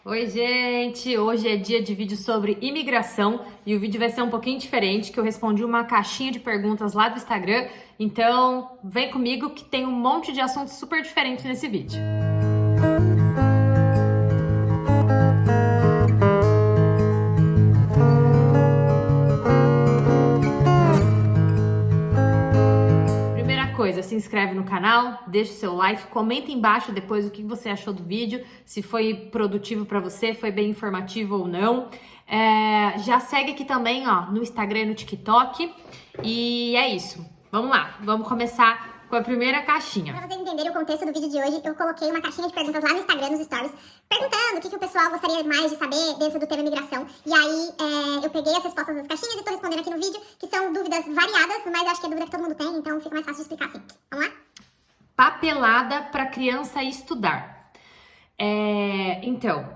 Oi, gente! Hoje é dia de vídeo sobre imigração e o vídeo vai ser um pouquinho diferente, que eu respondi uma caixinha de perguntas lá do Instagram, então vem comigo que tem um monte de assuntos super diferentes nesse vídeo. Primeira coisa, se inscreve no canal, deixa o seu like, comenta embaixo depois o que você achou do vídeo, se foi produtivo para você, foi bem informativo ou não. Já segue aqui também, ó, no Instagram e no TikTok. E é isso. Vamos lá, vamos começar com a primeira caixinha. Para vocês entenderem o contexto do vídeo de hoje, eu coloquei uma caixinha de perguntas lá no Instagram, nos stories, perguntando o que o pessoal gostaria mais de saber dentro do tema imigração. E aí eu peguei as respostas das caixinhas e tô respondendo aqui no vídeo, que são dúvidas variadas, mas eu acho que é dúvida que todo mundo tem, então fica mais fácil de explicar assim. Vamos lá? Papelada para criança estudar. Então,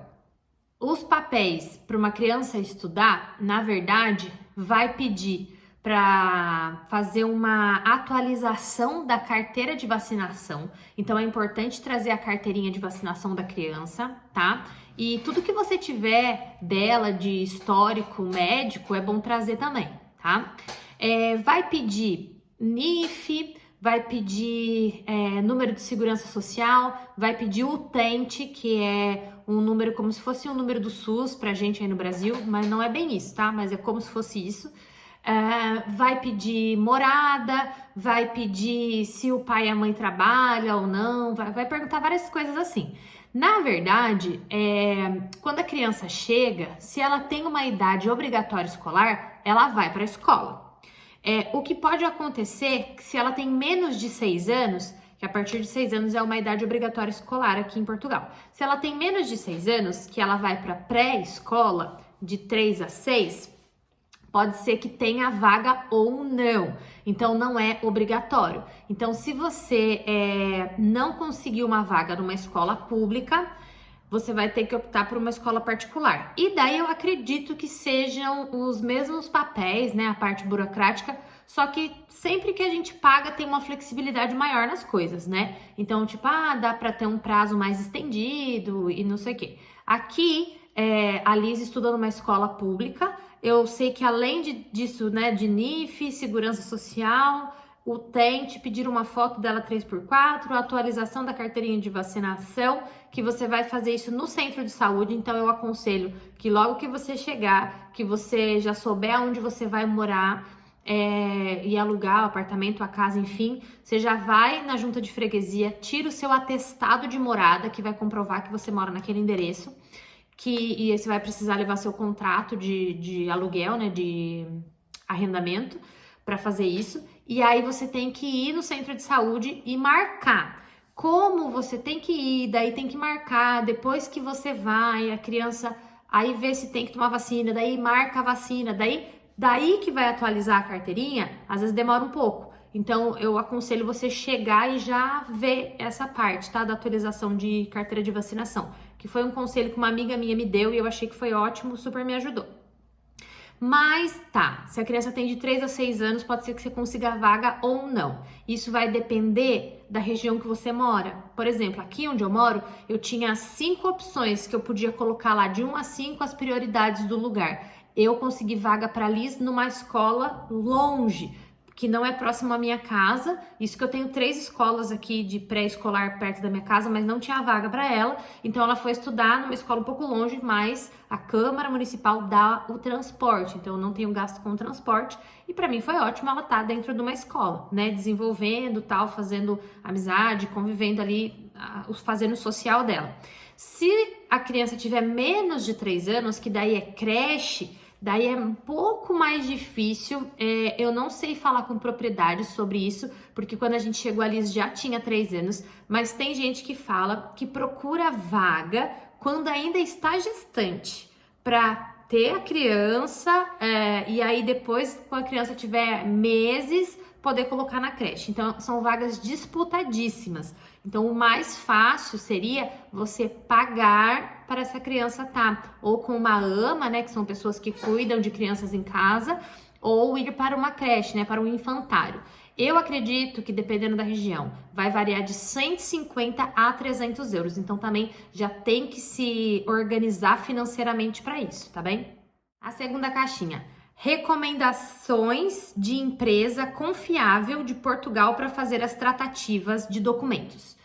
os papéis para uma criança estudar, na verdade, vai pedir para fazer uma atualização da carteira de vacinação. Então é importante trazer a carteirinha de vacinação da criança, tá? E tudo que você tiver dela de histórico médico é bom trazer também, tá? Vai pedir NIF, vai pedir número de segurança social, vai pedir utente, que é um número como se fosse um número do SUS pra gente aí no Brasil, mas não é bem isso, tá? Mas é como se fosse isso. Vai pedir morada, vai pedir se o pai e a mãe trabalham ou não, vai perguntar várias coisas assim. Na verdade, quando a criança chega, se ela tem uma idade obrigatória escolar, ela vai para a escola. O que pode acontecer se ela tem menos de 6 anos, que a partir de 6 anos é uma idade obrigatória escolar aqui em Portugal. Se ela tem menos de 6 anos, que ela vai para pré-escola, de 3 a 6, pode ser que tenha vaga ou não. Então, não é obrigatório. Então, se você não conseguir uma vaga numa escola pública, você vai ter que optar por uma escola particular. E daí eu acredito que sejam os mesmos papéis, né, a parte burocrática, só que sempre que a gente paga tem uma flexibilidade maior nas coisas, né? Então, tipo, dá para ter um prazo mais estendido e não sei o quê. Aqui, a Liz estuda numa escola pública. Eu sei que além disso, né, de NIF, segurança social, utente, pedir uma foto dela 3x4, atualização da carteirinha de vacinação, que você vai fazer isso no centro de saúde. Então eu aconselho que logo que você chegar, que você já souber aonde você vai morar e alugar o apartamento, a casa, enfim, você já vai na junta de freguesia, tira o seu atestado de morada, que vai comprovar que você mora naquele endereço, e você vai precisar levar seu contrato de aluguel, né, de arrendamento, para fazer isso. E aí você tem que ir no centro de saúde e marcar. Como você tem que ir, daí tem que marcar, depois que você vai, a criança aí vê se tem que tomar vacina, daí marca a vacina, daí que vai atualizar a carteirinha, às vezes demora um pouco. Então, eu aconselho você chegar e já ver essa parte, tá? Da atualização de carteira de vacinação, que foi um conselho que uma amiga minha me deu e eu achei que foi ótimo, super me ajudou. Mas tá, se a criança tem de 3 a 6 anos, pode ser que você consiga vaga ou não. Isso vai depender da região que você mora. Por exemplo, aqui onde eu moro, eu tinha 5 opções que eu podia colocar lá, de 1 a 5, as prioridades do lugar. Eu consegui vaga para Liz numa escola longe, que não é próximo à minha casa. Isso que eu tenho 3 escolas aqui de pré-escolar perto da minha casa, mas não tinha vaga para ela. Então ela foi estudar numa escola um pouco longe, mas a Câmara Municipal dá o transporte. Então eu não tenho gasto com transporte. E para mim foi ótimo ela estar dentro de uma escola, né? Desenvolvendo tal, fazendo amizade, convivendo ali, fazendo o social dela. Se a criança tiver menos de 3 anos, que daí é creche, daí é um pouco mais difícil. Eu não sei falar com propriedade sobre isso, porque quando a gente chegou ali já tinha 3 anos, mas tem gente que fala que procura vaga quando ainda está gestante, para ter a criança e aí depois, quando a criança tiver meses, poder colocar na creche. Então, são vagas disputadíssimas. Então, o mais fácil seria você pagar para essa criança estar ou com uma AMA, né, que são pessoas que cuidam de crianças em casa, ou ir para uma creche, né, para um infantário. Eu acredito que, dependendo da região, vai variar de 150 a 300 euros. Então, também já tem que se organizar financeiramente para isso, tá bem? A segunda caixinha, recomendações de empresa confiável de Portugal para fazer as tratativas de documentos.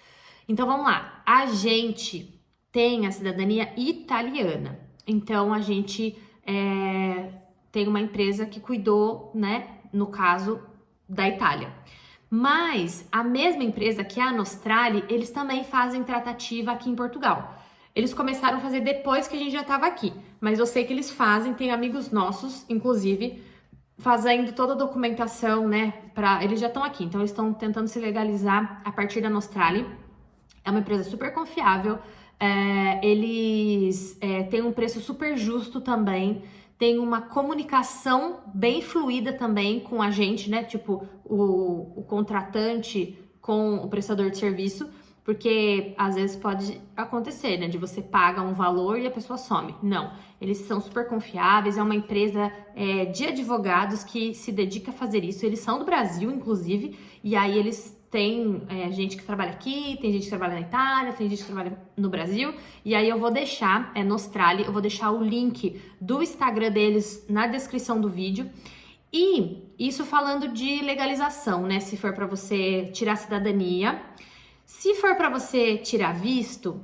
Então, vamos lá. A gente tem a cidadania italiana. Então, a gente tem uma empresa que cuidou, né, no caso da Itália. Mas a mesma empresa que é a Nostrale, eles também fazem tratativa aqui em Portugal. Eles começaram a fazer depois que a gente já estava aqui, mas eu sei que eles fazem, tem amigos nossos, inclusive, fazendo toda a documentação, né, eles já estão aqui, então eles estão tentando se legalizar a partir da Nostrale. É uma empresa super confiável, eles têm um preço super justo também, tem uma comunicação bem fluida também com a gente, né? Tipo, o contratante com o prestador de serviço, porque às vezes pode acontecer, né? De você paga um valor e a pessoa some. Não, eles são super confiáveis, é uma empresa de advogados que se dedica a fazer isso. Eles são do Brasil, inclusive, e aí eles têm gente que trabalha aqui, tem gente que trabalha na Itália, tem gente que trabalha no Brasil, e aí eu vou deixar, Nostrale, eu vou deixar o link do Instagram deles na descrição do vídeo. E isso falando de legalização, né? Se for para você tirar cidadania, se for para você tirar visto,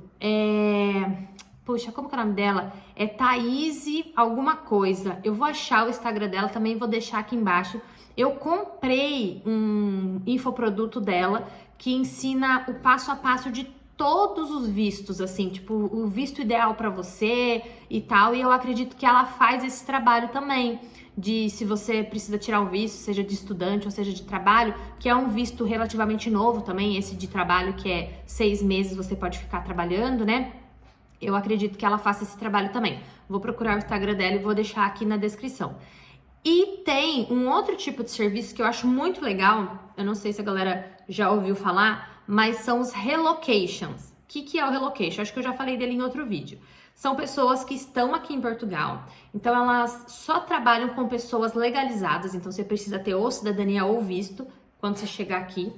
Puxa, como que é o nome dela? É Thaís alguma coisa. Eu vou achar o Instagram dela, também vou deixar aqui embaixo. Eu comprei um infoproduto dela que ensina o passo a passo de todos os vistos, assim, tipo, o visto ideal para você e tal. E eu acredito que ela faz esse trabalho também, de se você precisa tirar um visto, seja de estudante ou seja de trabalho, que é um visto relativamente novo também, esse de trabalho que é 6 meses você pode ficar trabalhando, né? Eu acredito que ela faça esse trabalho também. Vou procurar o Instagram dela e vou deixar aqui na descrição. E tem um outro tipo de serviço que eu acho muito legal, eu não sei se a galera já ouviu falar, mas são os relocations. O que é o relocation? Acho que eu já falei dele em outro vídeo. São pessoas que estão aqui em Portugal, então elas só trabalham com pessoas legalizadas, então você precisa ter ou cidadania ou visto quando você chegar aqui.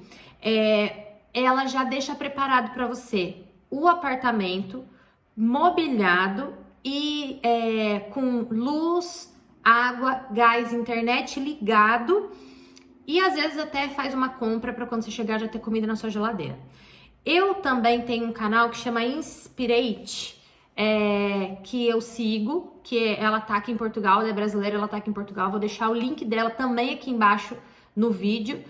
Ela já deixa preparado para você o apartamento mobiliado e com luz, água, gás, internet ligado, e às vezes até faz uma compra para quando você chegar já ter comida na sua geladeira. Eu também tenho um canal que chama Inspirate, que eu sigo, que ela tá aqui em Portugal, ela é brasileira, ela tá aqui em Portugal. Vou deixar o link dela também aqui embaixo no vídeo.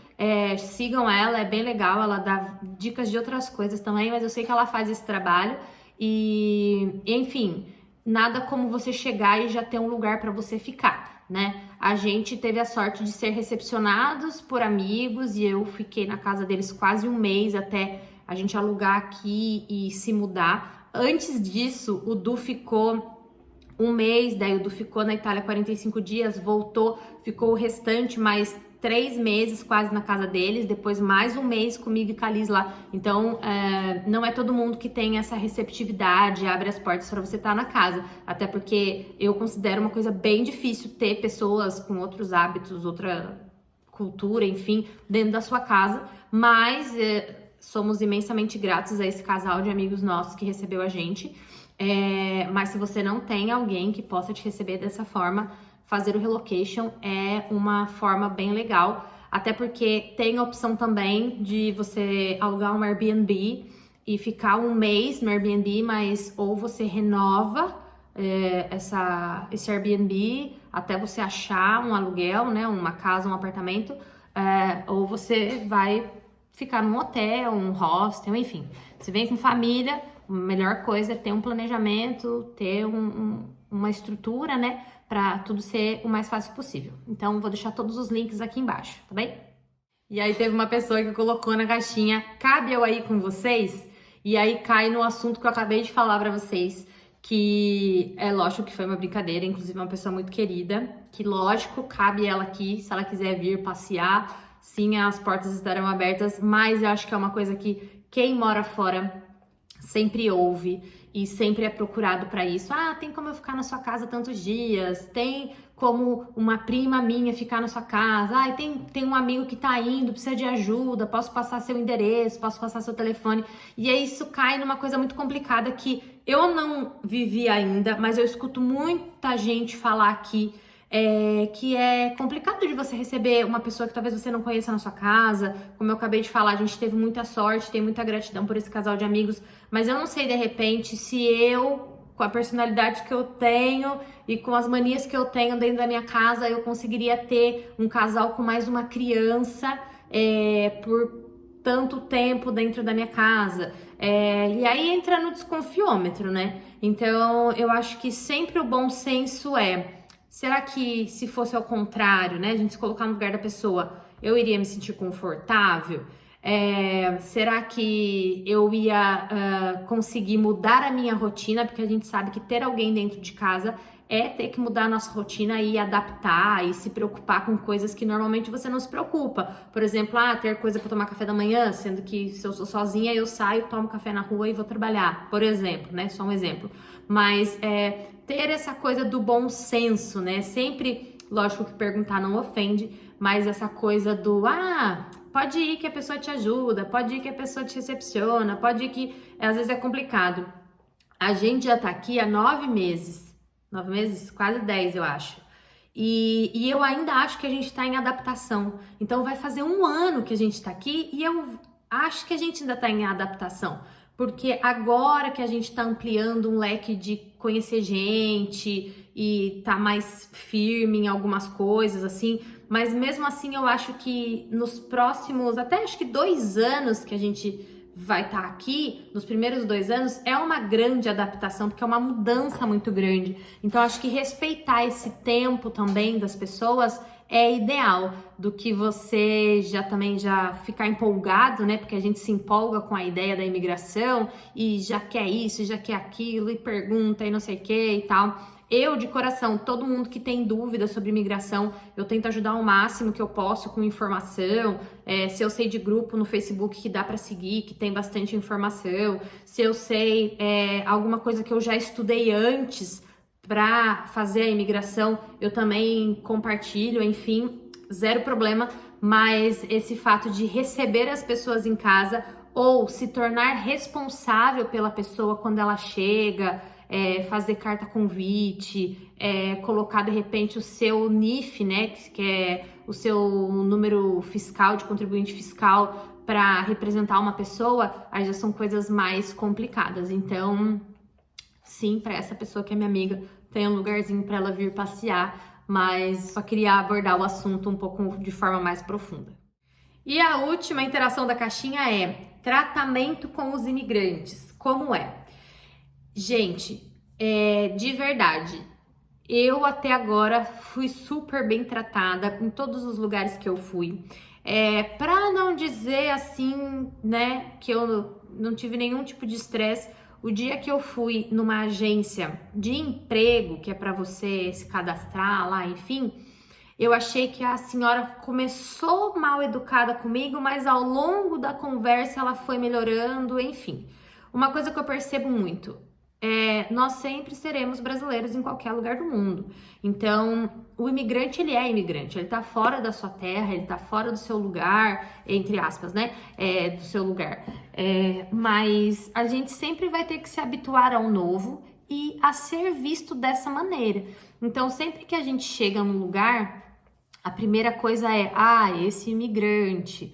Sigam ela, é bem legal, ela dá dicas de outras coisas também, mas eu sei que ela faz esse trabalho e enfim, nada como você chegar e já ter um lugar para você ficar, né? A gente teve a sorte de ser recepcionados por amigos e eu fiquei na casa deles quase um mês até a gente alugar aqui e se mudar. Antes disso, o Du ficou um mês, daí o Du ficou na Itália 45 dias, voltou, ficou o restante mais 3 meses quase na casa deles, depois mais um mês comigo e com a Liz lá. Então, não é todo mundo que tem essa receptividade, abre as portas para você estar na casa. Até porque eu considero uma coisa bem difícil ter pessoas com outros hábitos, outra cultura, enfim, dentro da sua casa. Mas somos imensamente gratos a esse casal de amigos nossos que recebeu a gente. Mas se você não tem alguém que possa te receber dessa forma, fazer o relocation é uma forma bem legal, até porque tem a opção também de você alugar um Airbnb e ficar um mês no Airbnb, mas ou você renova esse Airbnb até você achar um aluguel, né, uma casa, um apartamento, ou você vai ficar num hotel, um hostel, enfim. Se vem com família, a melhor coisa é ter um planejamento, ter uma estrutura, né, para tudo ser o mais fácil possível. Então, vou deixar todos os links aqui embaixo, tá bem? E aí teve uma pessoa que colocou na caixinha, cabe eu aí com vocês? E aí cai no assunto que eu acabei de falar para vocês, que é lógico que foi uma brincadeira, inclusive uma pessoa muito querida, que lógico, cabe ela aqui, se ela quiser vir passear, sim, as portas estarão abertas, mas eu acho que é uma coisa que quem mora fora sempre ouve e sempre é procurado para isso. Ah, tem como eu ficar na sua casa tantos dias? Tem como uma prima minha ficar na sua casa? Ah, tem um amigo que tá indo, precisa de ajuda, posso passar seu endereço, posso passar seu telefone. E aí isso cai numa coisa muito complicada que eu não vivi ainda, mas eu escuto muita gente falar aqui, que é complicado de você receber uma pessoa que talvez você não conheça na sua casa. Como eu acabei de falar, a gente teve muita sorte, tem muita gratidão por esse casal de amigos, mas eu não sei, de repente, se eu, com a personalidade que eu tenho e com as manias que eu tenho dentro da minha casa, eu conseguiria ter um casal com mais uma criança por tanto tempo dentro da minha casa. E aí entra no desconfiômetro, né? Então, eu acho que sempre o bom senso será que se fosse ao contrário, né? A gente se colocar no lugar da pessoa, eu iria me sentir confortável? Será que eu ia conseguir mudar a minha rotina? Porque a gente sabe que ter alguém dentro de casa é ter que mudar a nossa rotina e adaptar e se preocupar com coisas que normalmente você não se preocupa. Por exemplo, ter coisa para tomar café da manhã, sendo que se eu sou sozinha, eu saio, tomo café na rua e vou trabalhar, por exemplo, né? Só um exemplo. Mas ter essa coisa do bom senso, né? Sempre, lógico que perguntar não ofende, mas essa coisa do pode ir que a pessoa te ajuda, pode ir que a pessoa te recepciona, pode ir que às vezes é complicado. A gente já tá aqui há 9 meses, quase 10 eu acho. E eu ainda acho que a gente tá em adaptação. Então vai fazer 1 ano que a gente tá aqui e eu acho que a gente ainda tá em adaptação. Porque agora que a gente tá ampliando um leque de conhecer gente e tá mais firme em algumas coisas, assim, mas mesmo assim eu acho que nos próximos, até acho que 2 anos que a gente vai estar aqui, nos primeiros 2 anos, é uma grande adaptação, porque é uma mudança muito grande. Então, acho que respeitar esse tempo também das pessoas é ideal, do que você já ficar empolgado, né? Porque a gente se empolga com a ideia da imigração e já quer isso, já quer aquilo, e pergunta e não sei o que e tal. Eu, de coração, todo mundo que tem dúvida sobre imigração, eu tento ajudar o máximo que eu posso com informação. Se eu sei de grupo no Facebook que dá para seguir, que tem bastante informação, se eu sei alguma coisa que eu já estudei antes para fazer a imigração, eu também compartilho, enfim, zero problema. Mas esse fato de receber as pessoas em casa ou se tornar responsável pela pessoa quando ela chega, fazer carta convite, colocar de repente o seu NIF, né, que é o seu número fiscal, de contribuinte fiscal, para representar uma pessoa, aí já são coisas mais complicadas. Então, sim, para essa pessoa que é minha amiga, tem um lugarzinho para ela vir passear, mas só queria abordar o assunto um pouco de forma mais profunda. E a última interação da caixinha é tratamento com os imigrantes. Como é? Gente, de verdade, eu até agora fui super bem tratada em todos os lugares que eu fui. Pra não dizer assim, né, que eu não tive nenhum tipo de estresse, o dia que eu fui numa agência de emprego, que é pra você se cadastrar lá, enfim, eu achei que a senhora começou mal educada comigo, mas ao longo da conversa ela foi melhorando, enfim. Uma coisa que eu percebo muito, nós sempre seremos brasileiros em qualquer lugar do mundo. Então, o imigrante, ele é imigrante, ele tá fora da sua terra, ele tá fora do seu lugar, entre aspas, né? Do seu lugar. Mas a gente sempre vai ter que se habituar ao novo e a ser visto dessa maneira. Então, sempre que a gente chega num lugar, a primeira coisa esse imigrante,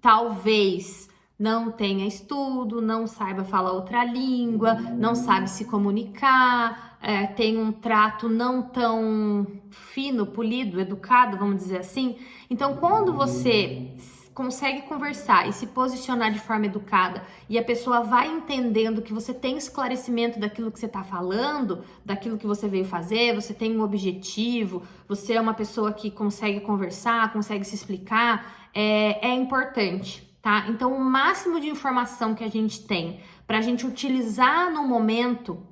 talvez não tenha estudo, não saiba falar outra língua, não sabe se comunicar, tem um trato não tão fino, polido, educado, vamos dizer assim. Então, quando você consegue conversar e se posicionar de forma educada e a pessoa vai entendendo que você tem esclarecimento daquilo que você está falando, daquilo que você veio fazer, você tem um objetivo, você é uma pessoa que consegue conversar, consegue se explicar, é importante. Tá? Então, o máximo de informação que a gente tem para a gente utilizar no momento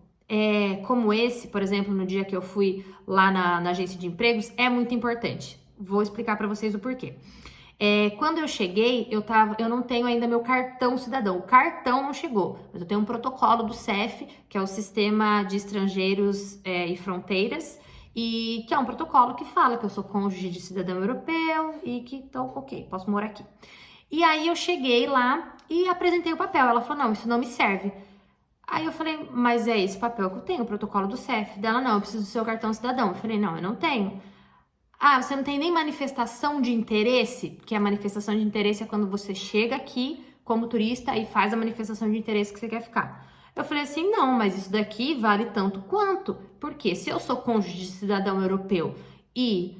como esse, por exemplo, no dia que eu fui lá na agência de empregos, é muito importante. Vou explicar para vocês o porquê. Quando eu cheguei, eu não tenho ainda meu cartão cidadão. O cartão não chegou, mas eu tenho um protocolo do CEF, que é o Sistema de Estrangeiros e Fronteiras, e que é um protocolo que fala que eu sou cônjuge de cidadão europeu e que então, ok, posso morar aqui. E aí eu cheguei lá e apresentei o papel. Ela falou, não, isso não me serve. Aí eu falei, mas é esse papel que eu tenho, o protocolo do CEF. Dela, não, eu preciso do seu cartão cidadão. Eu falei, não, eu não tenho. Ah, você não tem nem manifestação de interesse? Que a manifestação de interesse é quando você chega aqui como turista e faz a manifestação de interesse que você quer ficar. Eu falei assim, não, mas isso daqui vale tanto quanto. Porque se eu sou cônjuge de cidadão europeu e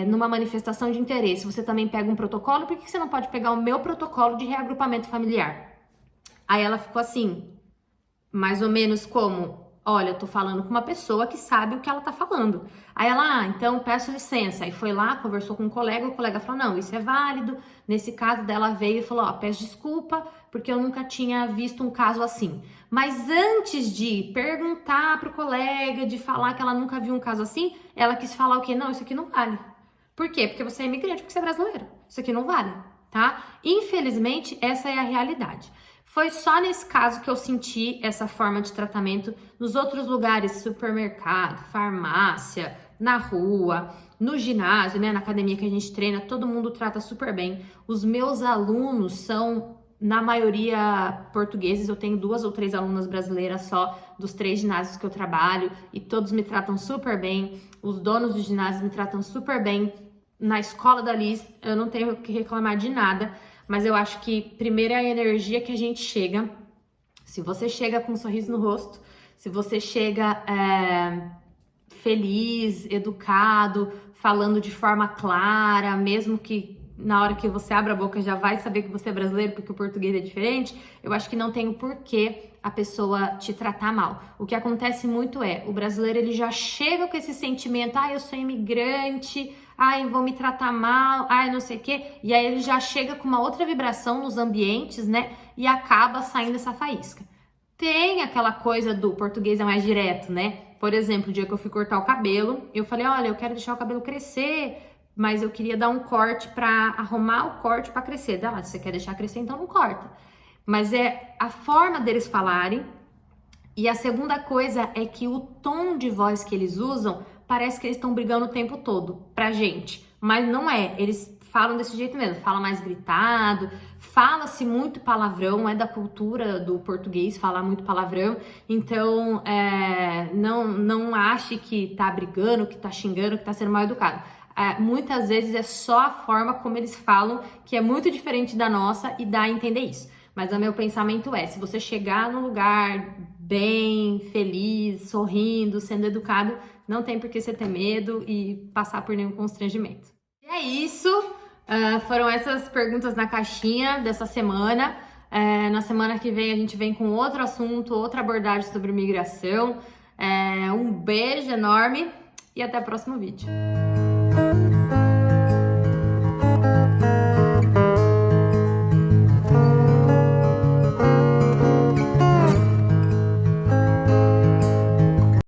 numa manifestação de interesse você também pega um protocolo, por que você não pode pegar o meu protocolo de reagrupamento familiar? Aí ela ficou assim, mais ou menos como... Olha, eu tô falando com uma pessoa que sabe o que ela tá falando. Aí ela, então peço licença. Aí foi lá, conversou com um colega, o colega falou, não, isso é válido. Nesse caso dela veio e falou, peço desculpa, porque eu nunca tinha visto um caso assim. Mas antes de perguntar pro colega, de falar que ela nunca viu um caso assim, ela quis falar o quê? Não, isso aqui não vale. Por quê? Porque você é imigrante, porque você é brasileiro. Isso aqui não vale, tá? Infelizmente, essa é a realidade. Foi só nesse caso que eu senti essa forma de tratamento. Nos outros lugares, supermercado, farmácia, na rua, no ginásio, né, na academia que a gente treina, todo mundo trata super bem. Os meus alunos são, na maioria, portugueses. Eu tenho 2 ou 3 alunas brasileiras só dos 3 ginásios que eu trabalho e todos me tratam super bem. Os donos dos ginásios me tratam super bem. Na escola da Liz, eu não tenho o que reclamar de nada. Mas eu acho que primeiro é a energia que a gente chega. Se você chega com um sorriso no rosto, se você chega feliz, educado, falando de forma clara, mesmo que na hora que você abre a boca já vai saber que você é brasileiro porque o português é diferente, eu acho que não tem o porquê a pessoa te tratar mal. O que acontece muito o brasileiro ele já chega com esse sentimento, eu sou imigrante, vão me tratar mal, não sei o quê, e aí ele já chega com uma outra vibração nos ambientes, né, e acaba saindo essa faísca. Tem aquela coisa do português é mais direto, né? Por exemplo, o dia que eu fui cortar o cabelo, eu falei, olha, eu quero deixar o cabelo crescer, mas eu queria dar um corte pra arrumar o corte pra crescer. Se você quer deixar crescer, então não corta. Mas é a forma deles falarem. E a segunda coisa é que o tom de voz que eles usam parece que eles estão brigando o tempo todo pra gente. Mas não é, eles falam desse jeito mesmo, fala mais gritado, fala-se muito palavrão, é da cultura do português falar muito palavrão, então não ache que tá brigando, que tá xingando, que tá sendo mal educado. Muitas vezes é só a forma como eles falam, que é muito diferente da nossa e dá a entender isso. Mas o meu pensamento se você chegar num lugar bem, feliz, sorrindo, sendo educado, não tem por que você ter medo e passar por nenhum constrangimento. E é isso, foram essas perguntas na caixinha dessa semana. Na semana que vem a gente vem com outro assunto, outra abordagem sobre migração. Um beijo enorme e até o próximo vídeo.